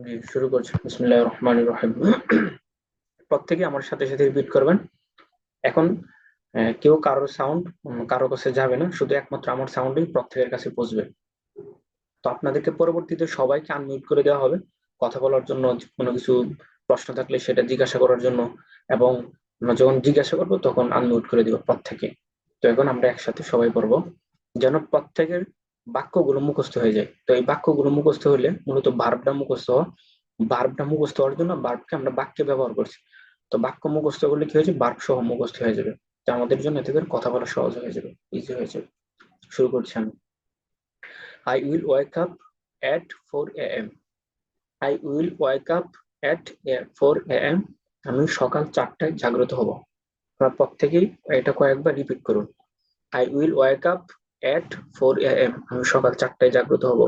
জি, শুরু করছি। বিসমিল্লাহির রহমানির রহিম। প্রত্যেকে আমার সাথে সাথে রিপিট করবেন। এখন কেউ কারোর সাউন্ড কারো কাছে যাবে না, শুধু একমাত্র আমার সাউন্ডই প্রত্যেকের কাছে পৌঁছবে। তো আপনাদেরকে পরবর্তীতে সবাইকে আনমিউট করে দেওয়া হবে কথা বলার জন্য, কোনো কিছু প্রশ্ন থাকলে সেটা জিজ্ঞাসা করার জন্য, এবং আমরা যখন জিজ্ঞাসা করবো তখন আনমিউট করে দিব প্রত্যেকে। তো এখন আমরা একসাথে সবাই পড়বো, যেন প্রত্যেকের বাক্যগুলো মুখস্থ হয়ে যায়। তো এই বাক্যগুলো মুখস্থ হলে মূলত ভার্বটা মুখস্থ হওয়ার জন্য ভার্বকে আমরা বাক্যে ব্যবহার করছি। তো বাক্য মুখস্থ করলে কি হয়েছে, ভার্ব সহ মুখস্থ হয়ে যাবে। তো আমাদের জন্য এতে করে কথা বলা সহজ হয়ে যাবে, ইজি হয়ে যাবে। শুরু করছি আমি। I will wake up at 4 a.m. I will wake up at 4 a.m. আমি সকাল 4টায় জাগ্রত হব। আপনারা প্রত্যেকেই এটা কয়েকবার রিপিট করুন। I will wake up at 4 a.m. আমি সকাল 4টায় জাগ্রত হব।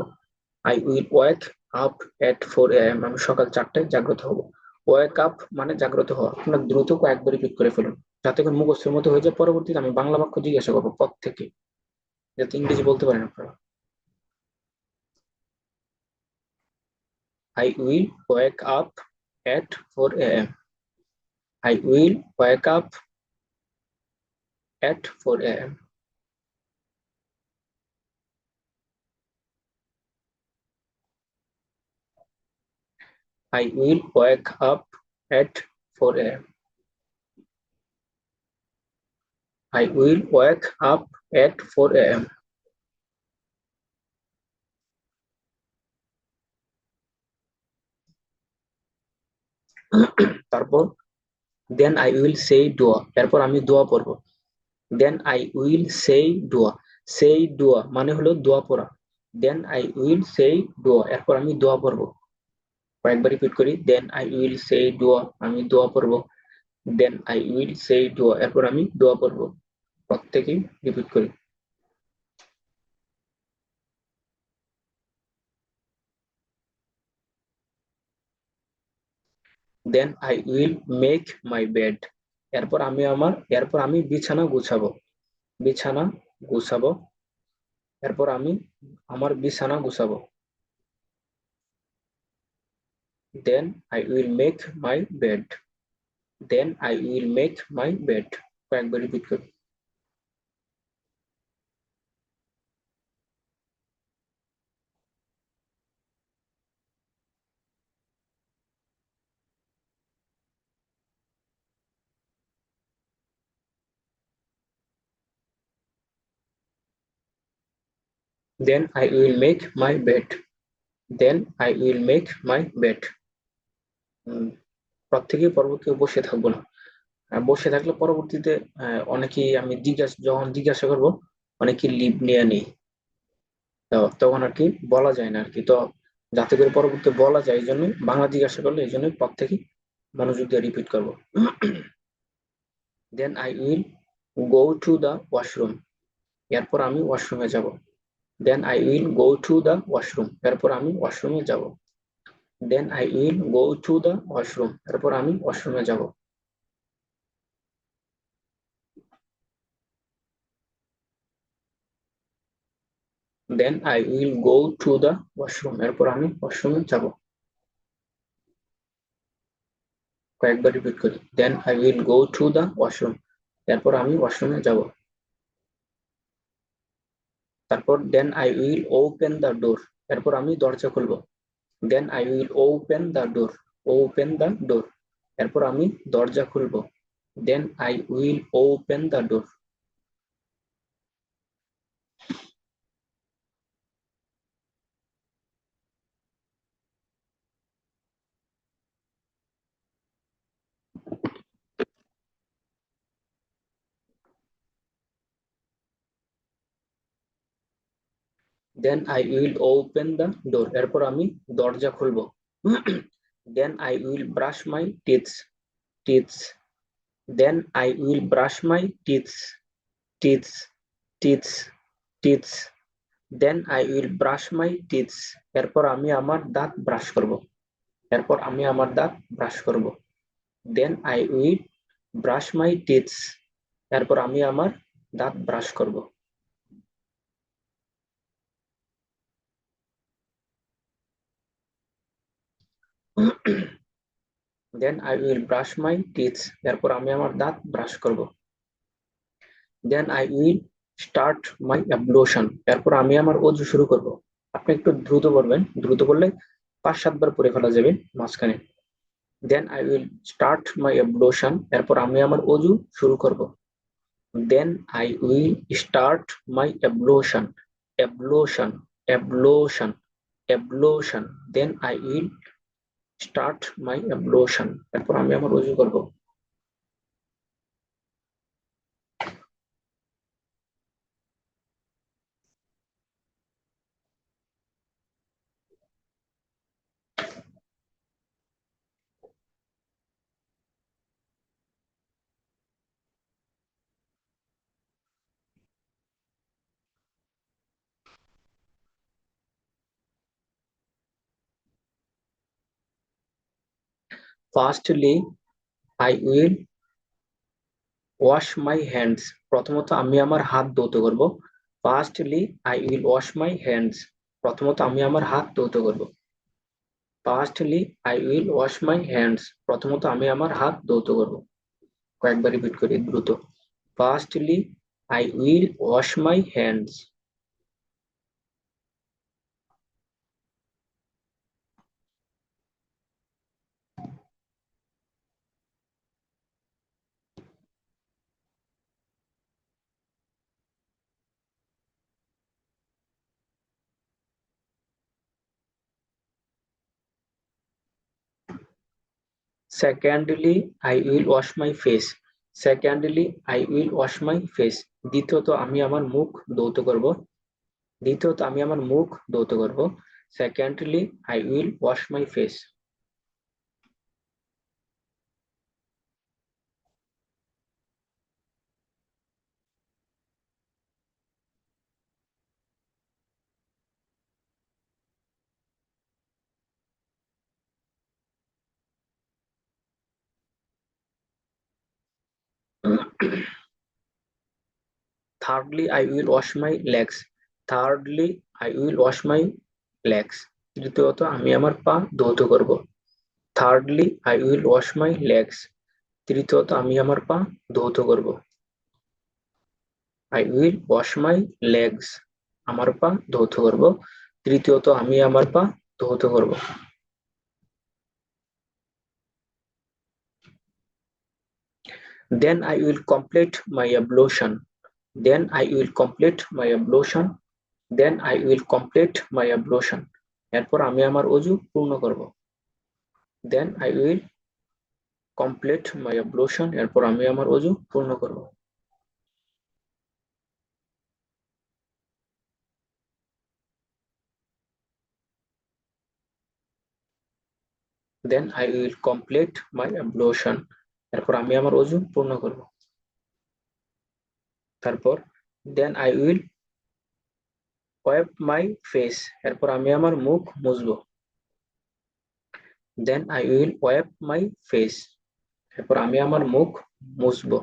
I will wake up at 4 a.m. আমি সকাল 4টায় জাগ্রত হব। ওয়েক আপ মানে জাগ্রত হওয়া। আপনারা দ্রুত কয়েকবার রিপিট করে ফেলুন, যাতে করে মুখস্থের মতো হয়ে যায়। পরবর্তীতে আমি বাংলা বাক্য জিজ্ঞাসা করবো প্রত্যেকে, যাতে ইংরেজি বলতে পারেন আপনারা। I will wake up at 4 a.m. I will wake up at 4 a.m. I will wake up at 4 a.m. I will wake up at 4 a.m. তারপর then I will say dua, এরপর আমি দোয়া পড়ব। then I will say dua, say dua মানে হলো দোয়া পড়া। then I will say dua, এরপর আমি দোয়া পড়ব। কয়েকবার রিপিট করি। then I will say dua, আমি দোয়া পড়ব। then I will say dua, এরপর আমি দোয়া পড়ব। প্রত্যেকেই রিপিট করি। then I will make my bed, এরপর আমি বিছানা গুছাবো। বিছানা গুছাবো, এরপর আমি আমার বিছানা গুছাবো। then I will make my bed, then I will make my bed, কয়েকবার রিপিট করি। then I will make my bed, then I will make my bed। প্রত্যেকেই পরবর্তী বসে থাকবো না। বসে থাকলে পরবর্তীতে অনেকেই আমি যখন জিজ্ঞাসা করবো, অনেকেই লিভ নিয়ে নেই। তো তখন আর কি বলা যায় না আর কি। তো যাতে করে পরবর্তীতে বলা যায়, এই জন্যই বাংলা জিজ্ঞাসা করলে এই জন্যই প্রত্যেকেই মনোযোগ দিয়ে রিপিট করবো। then I will go to the washroom, এরপর আমি ওয়াশরুমে যাব। then I will go to the washroom, এরপর আমি ওয়াশরুমে যাব। then I will go to the washroom, এরপর আমি ওয়াশরুমে যাব। then I will go to the washroom, এরপর আমি ওয়াশরুমে যাব। কয়েকবার রিপিট করি। then I will go to the washroom, এরপর আমি ওয়াশরুমে যাব। তারপর then I will open the door, এরপর আমি দরজা খুলব। then I will open the door, open the door, এরপর আমি দরজা খুলব। then I will open the door। then I will open the door, এরপর আমি দরজা খুলব। then I will brush my teeth, then I will brush my teeth, teeth, teeth, then I will brush my teeth, এরপর আমি আমার দাঁত brush করব। এরপর আমি আমার দাঁত ব্রাশ করব। then I will brush my teeth, এরপর আমি আমার দাঁত ব্রাশ করব। Then I will brush my teeth, এরপর আমি আমার দাঁত ব্রাশ করব। Then I will start my ablution, এরপর আমি আমার অজু শুরু করব। আপনি একটু দ্রুত পড়বেন, দ্রুত পড়লে 5-7 বার পড়ে ফেলা যাবে মাঝখানে। Then I will start my ablution, এরপর আমি আমার অজু শুরু করব। Then I will start my ablution, ablution, ablution, ablution. Then I will start my ablution, এরপর আমি আমার অজু করব। Firstly I will wash my hands, প্রথমত আমি আমার হাত ধৌত করব। Firstly I will wash my hands, প্রথমত আমি আমার হাত ধৌত করব। Firstly I will wash my hands, প্রথমত আমি আমার হাত ধৌত করব। কয়েকবার রিপিট করি দ্রুত। Firstly I will wash my hands. Secondly I will wash my face, secondly I will wash my face, দ্বিতীয়ত আমি আমার মুখ ধৌত করব। দ্বিতীয়ত আমি আমার মুখ ধৌত করব। Secondly I will wash my face. Thirdly I will wash my legs, thirdly I will wash my legs, তৃতীয়ত আমি আমার পা ধৌত করব। Thirdly I will wash my legs, তৃতীয়ত আমি আমার পা ধৌত করব। I will wash my legs, আমার পা ধৌত করব। তৃতীয়ত আমি আমার পা ধৌত করব। Then I will complete my ablution, then I will complete my ablution, then I will complete my ablution, এরপর আমি আমার অজু পূর্ণ করব। Then I will complete my ablution, এরপর আমি আমার অজু পূর্ণ করব। Then I will complete my ablution, এরপর আমি আমার অজু পূর্ণ করব। তারপর then I will wipe my face, এরপর আমি আমার মুখ মুছবো। Then I will wipe my face, এরপর আমি আমার মুখ মুছবো।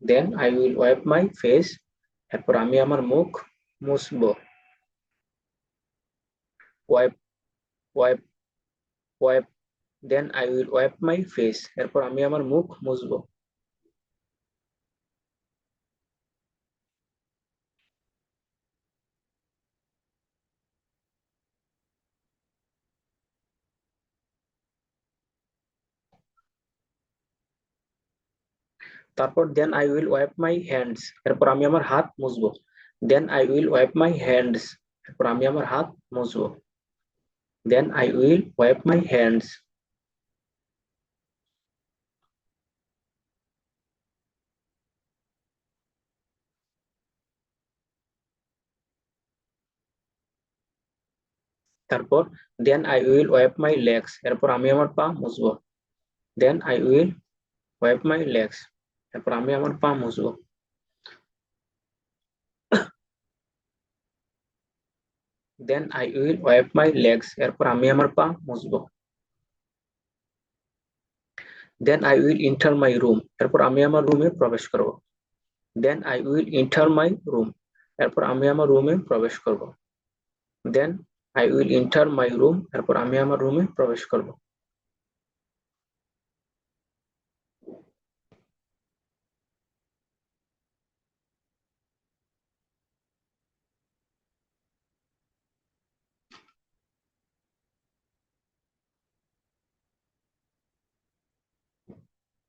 Then I will wipe my face, এরপর আমি আমার মুখ মুছবো। Wipe, wipe, wipe. Then I will wipe my face, এরপর আমি আমার মুখ মুছবো। তারপর then I will wipe my hands, এরপর আমি আমার হাত মুছবো। Then I will wipe my hands, এরপর আমি আমার হাত মুছবো। Then I will wipe my hands. তারপর then I will wipe my legs, এরপর আমি আমার পা মুছবো। Then I will wipe my legs, এরপর আমি আমার পা মুছবো। Then I will wipe my legs, এরপর আমি আমার পা মুছবো। Then I will enter my room, এরপর আমি আমার রুমে প্রবেশ করব। Then I will enter my room, এরপর আমি আমার রুমে প্রবেশ করব। Then I will enter my room, এরপর আমি আমার রুমে প্রবেশ করব।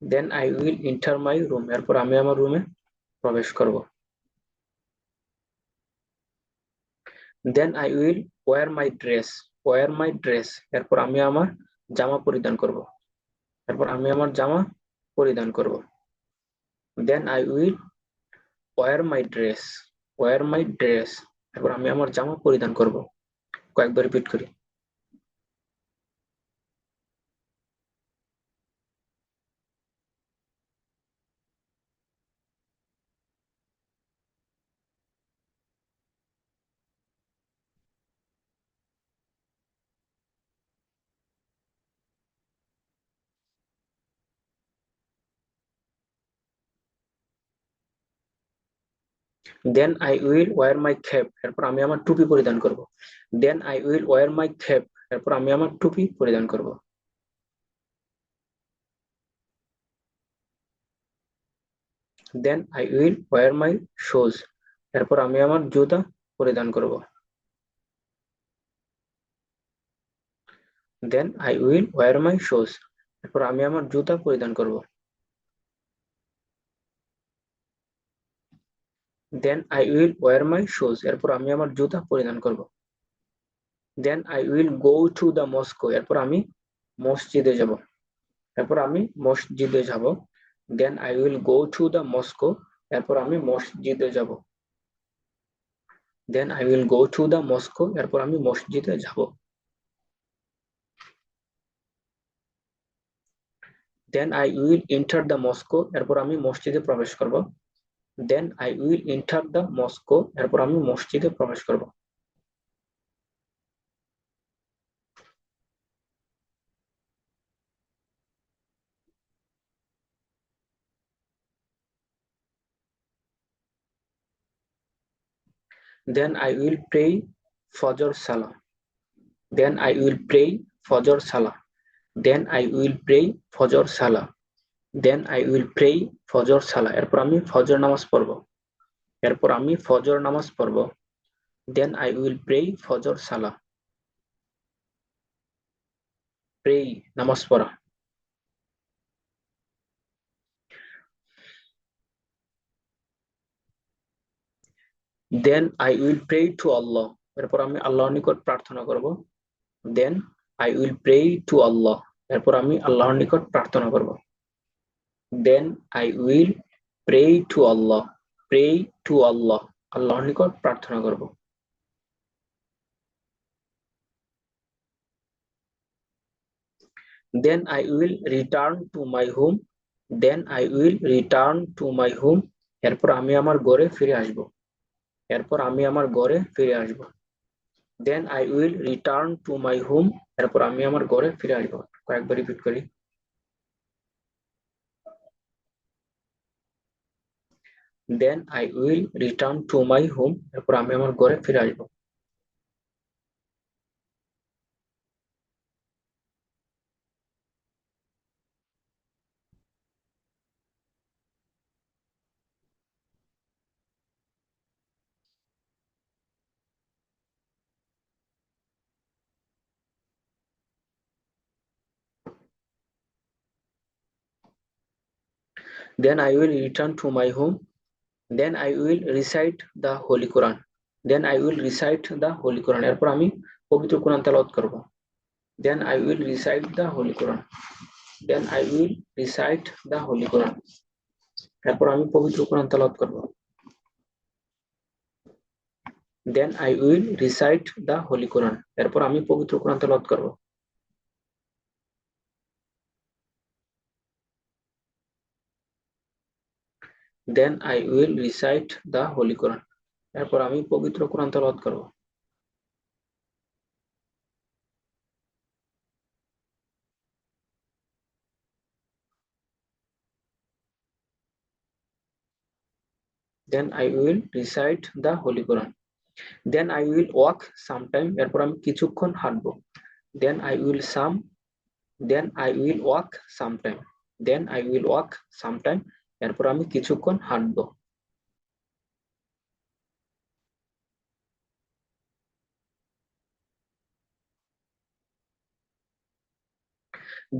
Then I will enter my room, এরপর আমি আমার রুমে প্রবেশ করব। Then I will wear my dress, wear my dress, এরপর আমি আমার জামা পরিধান করব। এরপর আমি আমার জামা পরিধান করব। Then I will wear my dress, wear my dress, এরপর আমি আমার জামা পরিধান করব। কয়েকবার রিপিট করি। Then I will wear my cap, এরপর আমি আমার টুপি পরিধান করব। Then I will wear my cap, এরপর আমি আমার টুপি পরিধান করব। Then I will wear my shoes, এরপর আমি আমার জুতা পরিধান করব। Then I will wear my shoes, এরপর আমি আমার জুতা পরিধান করব। Then I will wear my shoes, এরপর আমি আমার জুতা পরিধান করব। Then I will go to the mosque, এরপর আমি মসজিদে যাব। এরপর আমি মসজিদে যাব। Then I will go to the mosque, এরপর আমি মসজিদে যাব। Then I will go to the mosque, এরপর আমি মসজিদে যাব। Then I will enter the mosque, এরপর আমি মসজিদে প্রবেশ করব। Then I will enter the mosque, এরপর আমি মসজিদে প্রবেশ করব। দেন আই উইল প্রে ফজর সালাহ। দেন আই উইল প্রে ফজর সালাহ। দেন আই উইল প্রে ফজর সালাহ। দেন আই উইল প্রে ফজর সালাহ, এরপর আমি ফজর নামাজ পড়ব। এরপর আমি ফজর নামাজ পড়ব। দেন আই উইল প্রে ফজর সালাহ। প্রে নামাজ পড়া। Then I will pray to Allah, এরপর আমি আল্লাহর নিকট প্রার্থনা করব। Then I will pray to Allah, এরপর আমি আল্লাহর নিকট প্রার্থনা করব। Then I will pray to Allah, pray to Allah, আল্লাহর নিকট প্রার্থনা করব। Then I will return to my home. Then I will return to my home, এরপর আমি আমার ঘরে ফিরে আসব। এরপর আমি আমার ঘরে ফিরে আসব। Then I will return to my home, এরপর আমি আমার ঘরে ফিরে আসব। কয়েকবার রিপিট করি। Then I will return to my home, এরপর আমি আমার ঘরে ফিরে আসব। Then I will return to my home. Then I will recite the holy Quran. Then I will recite the holy Quran, এরপর আমি পবিত্র কোরআন তেলাওয়াত করব। Then I will recite the holy Quran. Then I will recite the holy Quran, এরপর আমি পবিত্র কোরআন তেলাওয়াত করব। Then I will recite the holy Quran, এরপর আমি পবিত্র কোরআন তেলাওয়াত করব। Then I will recite the holy Quran, এরপর আমি পবিত্র কোরআন তেলাওয়াত করব। Then I will recite the holy Quran, then I will walk sometime, এরপর আমি কিছুক্ষণ হাঁটবো। Then I will walk sometime, then I will walk sometime, এরপর আমি কিছুক্ষণ হাঁটবো।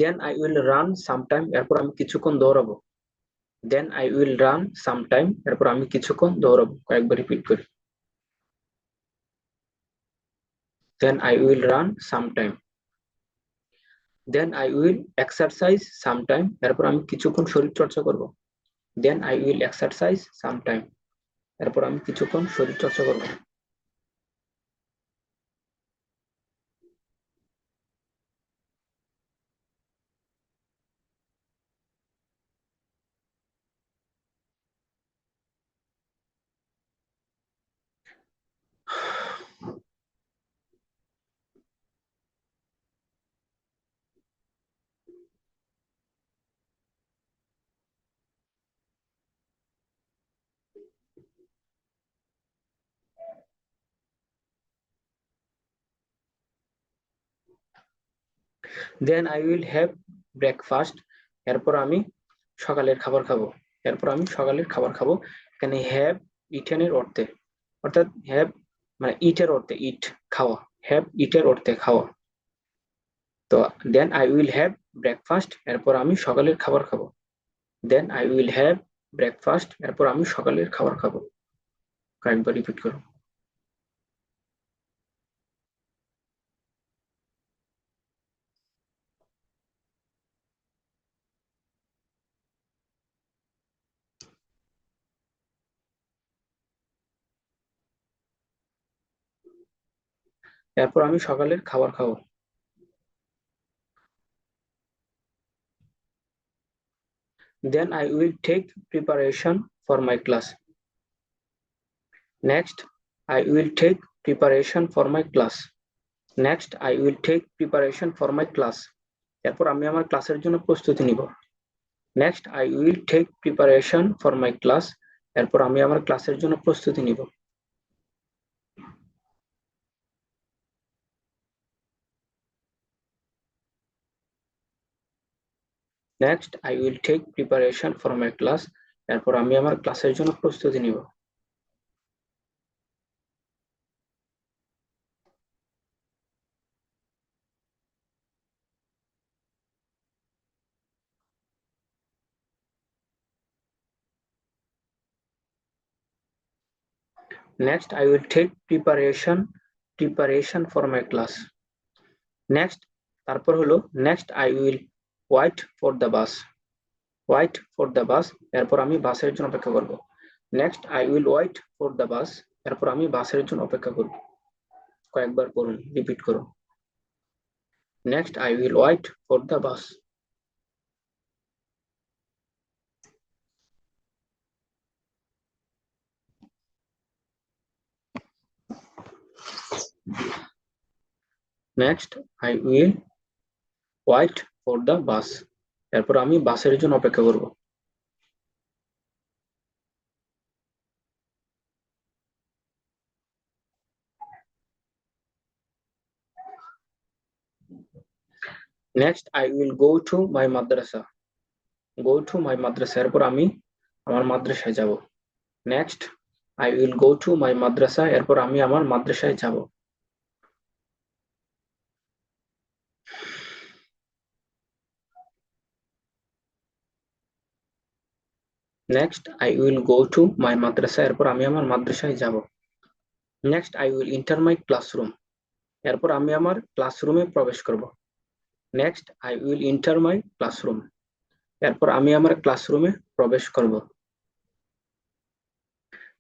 Then I will run sometime, এরপর আমি কিছুক্ষণ দৌড়াবো। Then I will run sometime, এরপর আমি কিছুক্ষণ দৌড়াবো। কয়েকবার রিপিট করি। Then I will run sometime. Then I will exercise sometime, এরপর আমি কিছুক্ষণ শরীর চর্চা করব। Then I will exercise sometime, এরপর আমি কিছুক্ষণ শরীর চর্চা করব। Then I will have breakfast, এরপর আমি সকালের খাবার খাবো। এরপর আমি সকালের খাবার খাবো। এখানে হ্যাভ ইটেনের অর্থে, অর্থাৎ হ্যাভ মানে ইটের অর্থে, ইট খাওয়া, হ্যাভ ইটের অর্থে খাওয়া। তো then I will have breakfast, এরপর আমি সকালের খাবার খাবো। Then I will have breakfast, এরপর আমি সকালের খাবার খাবো। কয়েকবার রিপিট করো। এরপর আমি সকালের খাবার খাবো। Then I will take preparation for my class. Next I will take preparation for my class. Next I will take preparation for my class, এরপর আমি আমার ক্লাসের জন্য প্রস্তুতি নিব। Next I will take preparation for my class, এরপর আমি আমার ক্লাসের জন্য প্রস্তুতি নিব। Next I will take preparation for my class, এরপর আমি আমার ক্লাসের জন্য প্রস্তুতি নিব। Next I will take preparation for my class. Next তারপর হলো next I will wait for the bus. White for the bus, এরপর আমি বাসের জন্য অপেক্ষা করব। Next I will wait for the bus, এরপর আমি বাসের জন্য অপেক্ষা করব। কয়েকবার করুন, রিপিট করুন। Next I will wait for the bus. Next I will wait for the bus, এরপর আমি বাসের জন্য অপেক্ষা করব। Next I will go to my madrasa. Go to my madrasa, এরপর আমি আমার মাদ্রাসায় যাব। Next I will go to my madrasa, এরপর আমি আমার মাদ্রাসায় যাব। Next I will go to my madrasa, এরপর আমি আমার মাদ্রাসায় যাব। Next I will enter my classroom, এরপর আমি আমার ক্লাসরুমে প্রবেশ করব। Next I will enter my classroom, এরপর আমি আমার ক্লাসরুমে প্রবেশ করব।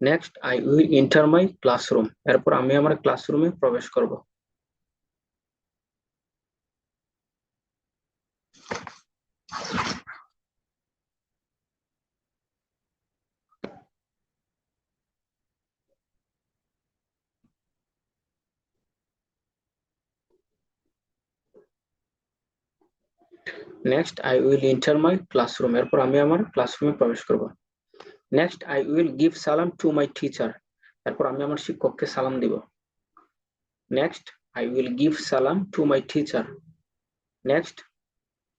Next I will enter my classroom, এরপর আমি আমার ক্লাসরুমে প্রবেশ করব। Next I will enter my classroom, এরপর আমি আমার ক্লাসরুমে প্রবেশ করব। নেক্সট আই উইল গিভ সালাম টু মাই টিচার, এরপর আমি আমার শিক্ষককে সালাম দিব। নেক্সট আই উইল গিভ সালাম to my teacher. Next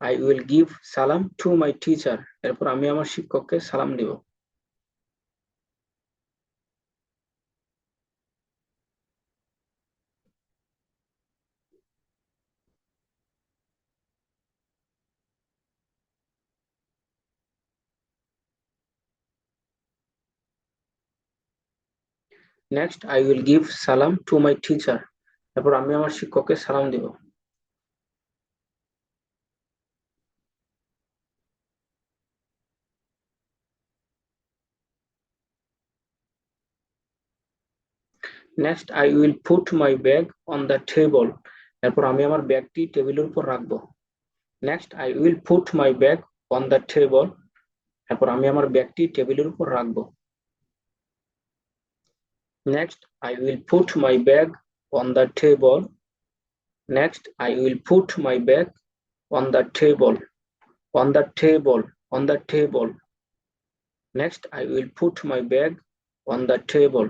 I will give সালাম টু মাই টিচার। এরপর আমি আমার শিক্ষককে সালাম দিব। নেক্সট আই উইল গিভ সালাম টু মাই টিচার। এরপর আমি আমার শিক্ষককে সালাম দিব। Next I will put my bag on the table. এরপর আমি আমার ব্যাগটি টেবিলের উপর রাখবো। Next I will put my bag on the table. এরপর আমি আমার ব্যাগটি টেবিলের উপর রাখবো। Next I will put my bag on the table. Next I will put my bag on the table. On the table, on the table. Next I will put my bag on the table.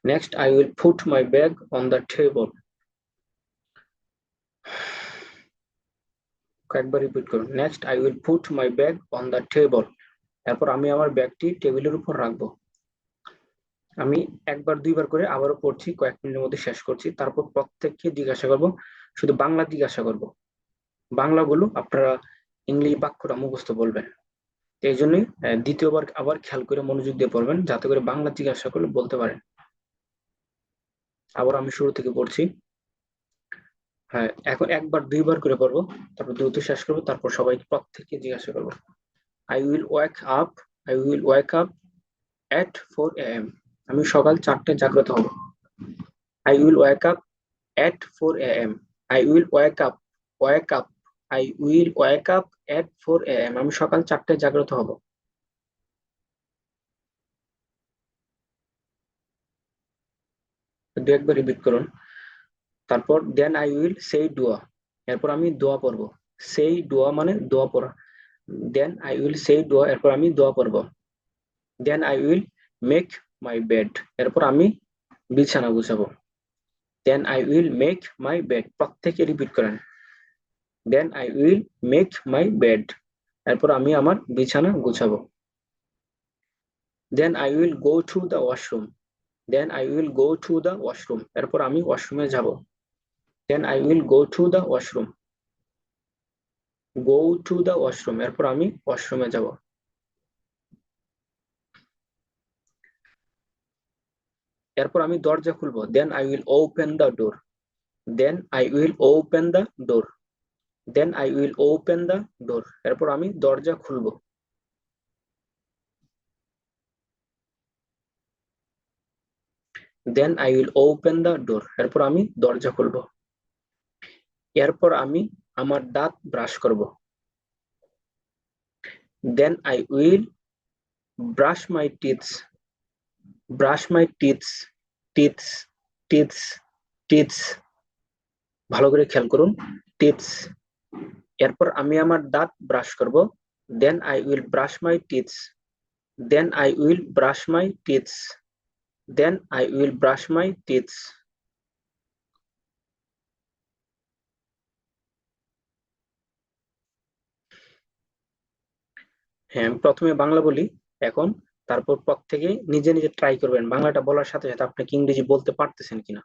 Next, I will put my bag on the table. কয়েকবার repeat করুন। Next I will put my bag on the table. এরপর আমি আমার ব্যাগটি টেবিলের উপর রাখবো। আমি একবার দুইবার করে আবারও পড়ছি, কয়েক মিনিটের মধ্যে শেষ করছি। তারপর প্রত্যেককে জিজ্ঞাসা করব, শুধু বাংলা জিজ্ঞাসা করব। বাংলাগুলো আপনারা ইংলিশ বাক্যটা মুখস্থ বলবেন। এই জন্যই দ্বিতীয়বার আবার খেয়াল করে মনোযোগ দিয়ে পড়বেন, যাতে করে বাংলা জিজ্ঞাসা করলে বলতে পারেন। আবার আমি শুরু থেকে পড়ছি। হ্যাঁ, এখন একবার দুইবার করে পড়বো, তারপর দ্রুত শেষ করবো, তারপর সবাইকে প্রত্যেককে জিজ্ঞাসা করবো। I will wake up, I will wake up at 4 AM। আমি সকাল 4টায় জাগ্রত হব। I will wake up at 4 AM। I will wake up, wake up, I will wake up at 4 AM। আমি সকাল 4টায় জাগ্রত হব। দু একবার রিপিট করুন। তারপর দেন আই উইল সেই দোয়া। এরপর আমি দোয়া পড়বো। সেই দোয়া মানে দোয়া পড়া। দেন আই উইল সেই দোয়া, এরপর আমি দোয়া পড়বো। Then I will make my bed. এরপর আমি বিছানা গুছাবো। Then I will make my bed. প্রত্যেকে রিপিট করেন। Then I will make my bed. এরপর আমি আমার বিছানা গুছাবো। Then I will go to the washroom. Then I will go to the washroom. এরপর আমি ওয়াশরুমে যাব। Then I will go to the washroom. Go to the washroom. এরপর আমি ওয়াশরুমে যাব। এরপর আমি দরজা খুলবো। Then I will open the door. Then I will open the door. Then I will open the door. এরপর আমি দরজা খুলবো। Then I will open the door. এরপর আমি দরজা খুলবো। এরপর আমি আমার দাঁত ব্রাশ করব। Then I will brush my teeths. Brush my teeths, teeths, teeths, teeths. ভালো করে খেয়াল করুন, টিথস। এরপর আমি আমার দাঁত ব্রাশ করব। Then I will brush my teeths. Then I will brush my teeths. Then I will brush my teeths. হ্যাঁ, আমি প্রথমে বাংলা বলি এখন, তারপর প্রত্যেকে নিজে নিজে ট্রাই করবেন বাংলাটা বলার সাথে সাথে আপনি কি ইংরেজি বলতে পারতেছেন কিনা।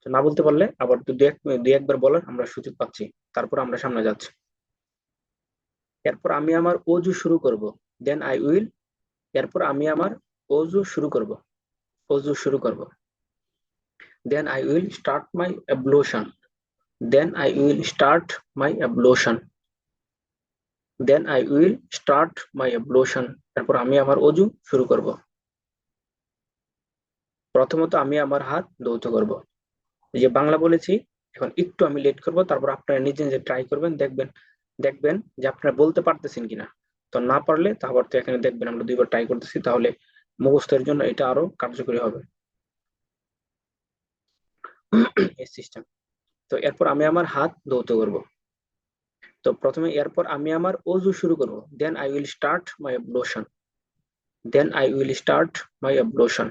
তো না বলতে পারলে আবার দুই একবার বলার আমরা সুযোগ পাচ্ছি, তারপর আমরা সামনে যাচ্ছি। এরপর আমি আমার অজু শুরু করব। দেন আই উইল, এরপর আমি আমার অজু শুরু করব। অজু শুরু করব। Then I will start my ablution. Then I will start my ablution. Then I will start my ablution. এরপর আমি আমার অজু শুরু করব। প্রথমত আমি আমার হাত ধৌত করব। এই যে বাংলা বলেছি, এখন একটু আমি লেট করব, তারপর আপনারা নিজে নিজে ট্রাই করবেন, দেখবেন দেখবেন যে আপনারা বলতে পারতেছেন কিনা। তো না পারলে তারপর তো এখানে দেখবেন আমরা 2বার ট্রাই করতেছি, তাহলে মুখস্থের জন্য এটা আরো কার্যকরী হবে এই সিস্টেম। তো এরপর আমি আমার হাত ধৌত করব। তো প্রথমে এরপর আমি আমার অজু শুরু করব। Then I will start my ablution. Then I will start my ablution.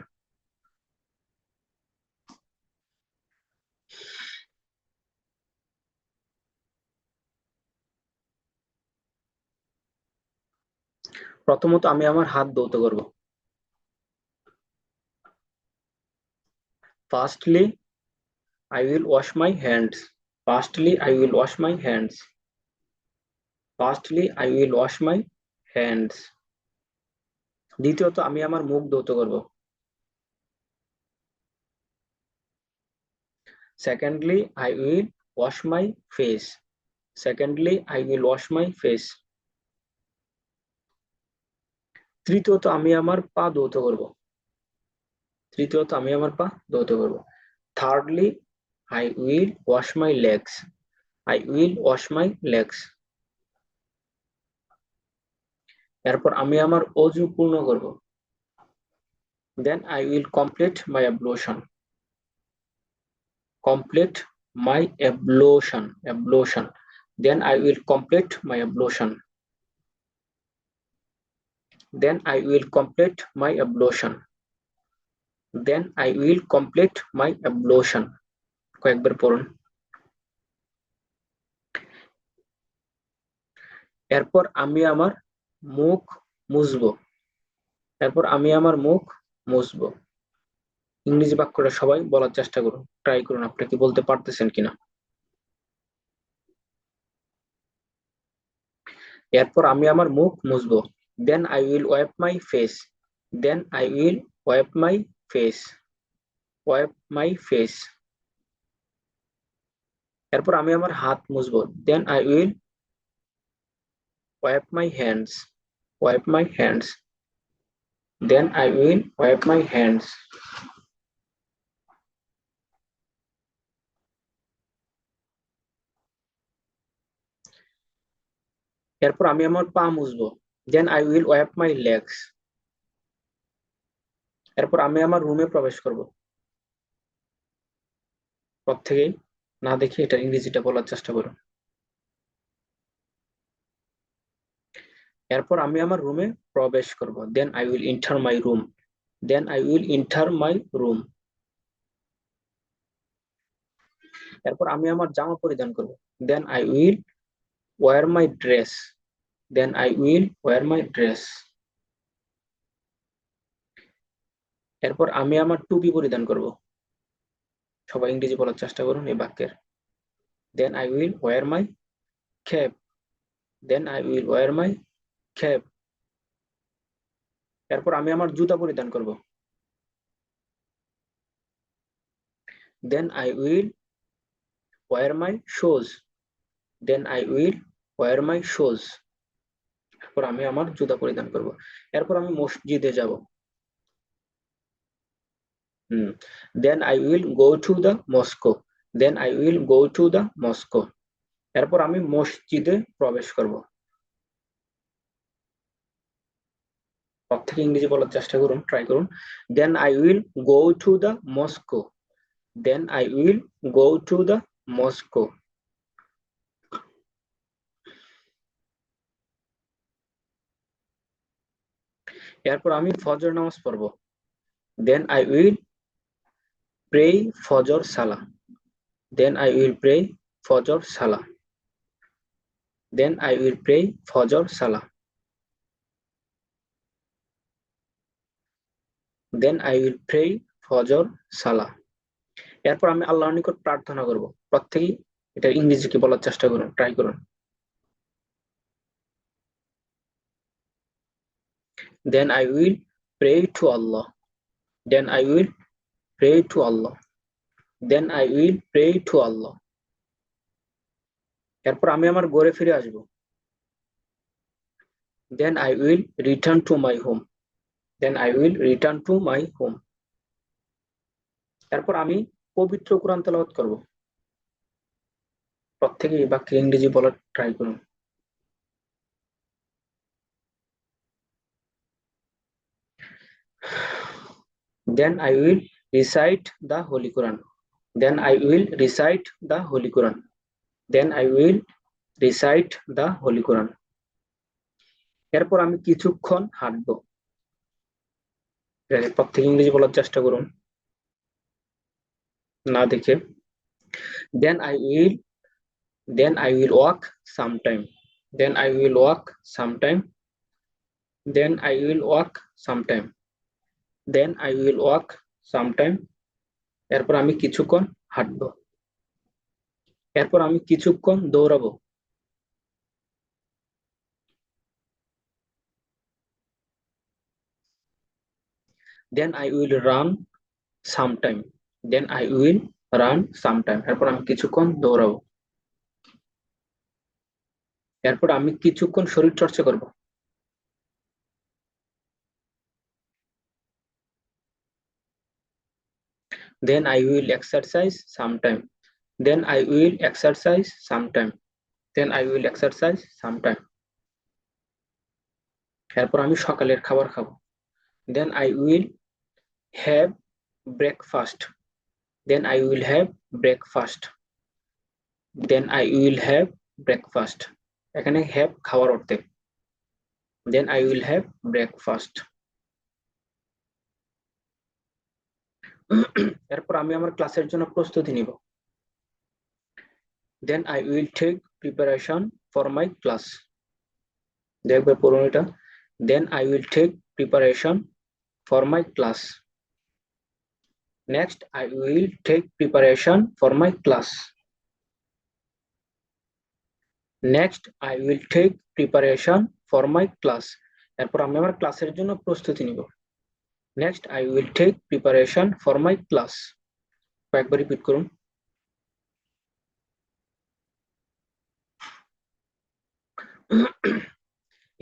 প্রথমত আমি আমার হাত ধৌত করব। Firstly I will wash my hands. Firstly I will wash my hands. Firstly I will wash my hands. দ্বিতীয়ত আমি আমার মুখ ধৌত করব। Secondly I will wash my face. Secondly I will wash my face. তৃতীয়ত আমি আমার পা ধৌত করব। তৃতীয়ত আমি আমার পা ধৌত করব। Thirdly I will wash my legs. I will wash my legs. এরপর আমি আমার অজু পূর্ণ করব। Then I will complete my ablution. Complete my ablution. Ablution. Then I will complete my ablution. Then I will complete my ablution. Then I will complete my ablution. কয়েকবার পড়ুন। এরপর আমি আমার মুখ মুছবো। এরপর আমি আমার মুখ মুছবো। ইংরেজি বাক্যটা সবাই বলার চেষ্টা করুন, ট্রাই করুন আপনি কি বলতে পারতেছেন কিনা। এরপর আমি আমার মুখ মুছবো। Then I will wipe my face. Then I will wipe my face. Wipe my face. এরপর আমি আমার হাত মুছবো। Then I will wipe my hands. Wipe my hands. Then I will wipe my hands. এরপর আমি আমার পা মুছবো। Then I will wipe my legs. এরপর আমি আমার রুমে প্রবেশ করব। প্রত্যেকেই না দেখে এটা ইংরেজিটা বলার চেষ্টা করুন। এরপর আমি আমার রুমে প্রবেশ করব। Then I will enter my room. Then I will enter my room. এরপর আমি আমার জামা পরিধান করব। Then I will wear my dress. Then I will wear my dress. এরপর আমি আমার টুপি পরিধান করব। সবাই ইংরেজি বলার চেষ্টা করুন এই বাক্যের। Then I will wear my cap. Then I will wear my cap. এরপর আমি আমার জুতা পরিধান করব। Then I will wear my shoes. Then I will wear my shoes. এরপর আমি আমার জুতা পরিধান করব। এরপর আমি মসজিদে যাব। Then I will go to the mosque. Then I will go to the mosque. এরপর আমি মসজিদে প্রবেশ করব। প্রত্যেকে ইংরেজি বলার চেষ্টা করুন, ট্রাই করুন। Then I will go to the mosque. Then I will go to the mosque. এরপর আমি ফজর নামাজ পড়ব। দেন আই উইল প্রে ফজর সালাহ। দেন আই উইল প্রে ফজর সালাহ। দেন আই উইল প্রে ফজর সালাহ। দেন আই উইল প্রে ফজর সালাহ। এরপর আমি আল্লাহর নিকট প্রার্থনা করব। প্রত্যেকেই এটা ইংরেজিকে বলার চেষ্টা করুন, ট্রাই করুন। Then I will pray to Allah. Then I will pray to Allah. Then I will pray to Allah. এরপর আমি আমার ঘরে ফিরে আসব। Then I will return to my home. Then I will return to my home. এরপর আমি পবিত্র কোরআন তেলাওয়াত করব। প্রত্যেকে এই বাক্যে ইংরেজি বলার ট্রাই করুন। Then I will recite the Holy Quran. Then I will recite the Holy Quran. Then I will recite the Holy Quran. এরপর আমি কিছুক্ষণ হাঁটবো। প্রত্যেক ইংরেজি বলার চেষ্টা করুন না দেখে। Then I will walk sometime. Then I will walk sometime. Then I will walk sometime. Then I will walk sometime. এরপর আমি কিছুক্ষণ হাঁটবো। এরপর আমি কিছুক্ষণ দৌড়াবো। Then I will run sometime. Then I will run sometime. এরপর আমি কিছুক্ষণ দৌড়াবো। এরপর আমি কিছুক্ষণ শরীর চর্চা করব। Then I will exercise sometime. Then I will exercise sometime. Then I will exercise sometime. এরপর আমি সকালের খাবার খাবো। Then I will have breakfast. Then I will have breakfast. Then I will have breakfast. এখানে have খাওয়ার অর্থে। Then I will have breakfast. এরপর আমি আমার ক্লাসের জন্য প্রস্তুতি নিব। Then I will take preparation for my class. দেখবে পড়ুন এটা। Then I will take preparation for my class. Next, I will take preparation for my class. Next, I will take preparation for my class. এরপর আমি আমার ক্লাসের জন্য প্রস্তুতি নিব। Next, I will take preparation for my class. কয়েকবার repeat করুন।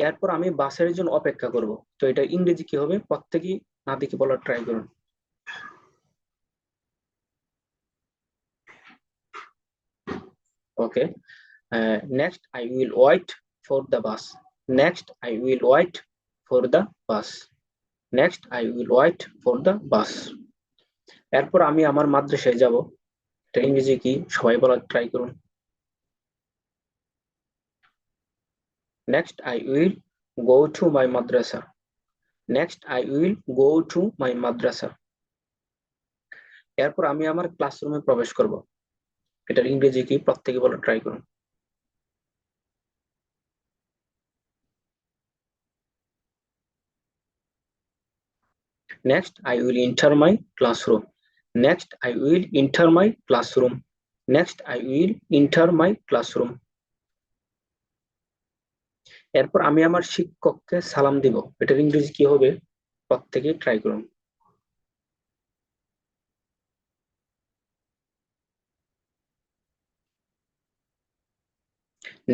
এরপর আমি বাসের জন্য অপেক্ষা করব। তো এটা ইংরেজি কি হবে? প্রত্যেকই না দেখে বলার ট্রাই করুন। Okay. Next, I will wait for the bus. Next, I will wait for the bus. Next, I will wait for the bus. এরপর আমি আমার মাদ্রাসায় যাব। এটা ইংরেজি কি? সবাই বলার ট্রাই করুন। Next, I will go to my madrasa. Next, I will go to my madrasa. এরপর আমি আমার ক্লাসরুমে প্রবেশ করব। এটার ইংরেজি কি? প্রত্যেকে বলার ট্রাই করুন। Next, I will enter my classroom. Next, I will enter my classroom. Next, I will enter my classroom. এরপর আমি আমার শিক্ষককে সালাম দিব। এটার ইংরেজি কি হবে? প্রত্যেকে ট্রাই করুন।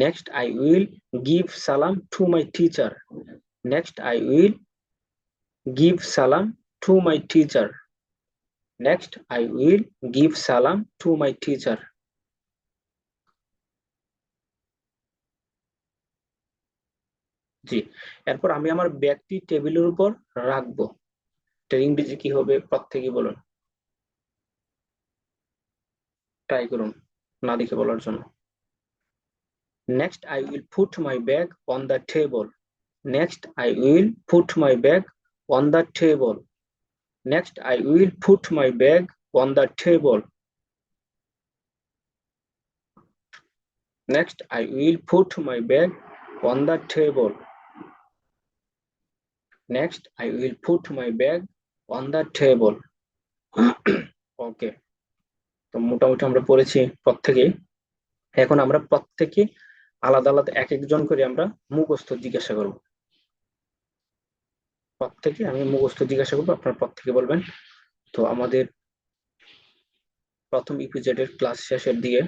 Next, I will give salam to my teacher. Next, I will give salam to my teacher. Next, I will give salam to my teacher. জি, এরপর আমি আমার ব্যাগটি টেবিলের উপর রাখবো। এটার ইংরেজি কি হবে? প্রত্যেকে বলুন। ট্রাই করুন না দেখে বলার জন্য। Next, I will put my bag on the table. Next, I will put my bag on the table. Next, I will put my bag on the table. Next, I will put my bag on the table. Next, I will put my bag on the table. Okay. তো মোটামুটি আমরা পড়েছি প্রত্যেকে। এখন আমরা প্রত্যেকে আলাদা আলাদা এক একজন করে আমরা মুখস্থ জিজ্ঞাসা করব। প্রত্যেকে আমি মুখস্থ জিজ্ঞাসা করবো, আপনারা প্রত্যেকে বলবেন। তো আমাদের প্রথম ইপিজেডের ক্লাস শেষের দিকে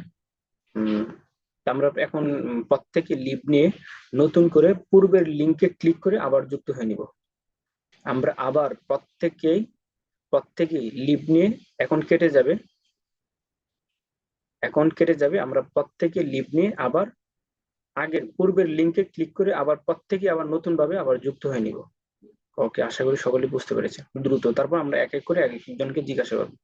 আমরা এখন প্রত্যেকে লিভ নিয়ে নতুন করে পূর্বের লিংকে ক্লিক করে আবার যুক্ত হয়ে নিব। আমরা আবার প্রত্যেকেই লিভ নিয়ে এখন কেটে যাবে। আমরা প্রত্যেকে লিভ নিয়ে আবার আগের পূর্বের লিংকে ক্লিক করে আবার প্রত্যেকে আবার নতুন ভাবে আবার যুক্ত হয়ে নিব। ওকে, আশা করি সকলেই বুঝতে পেরেছে দ্রুত। তারপর আমরা এক এক করে এক একজনকে জিজ্ঞাসা করবো।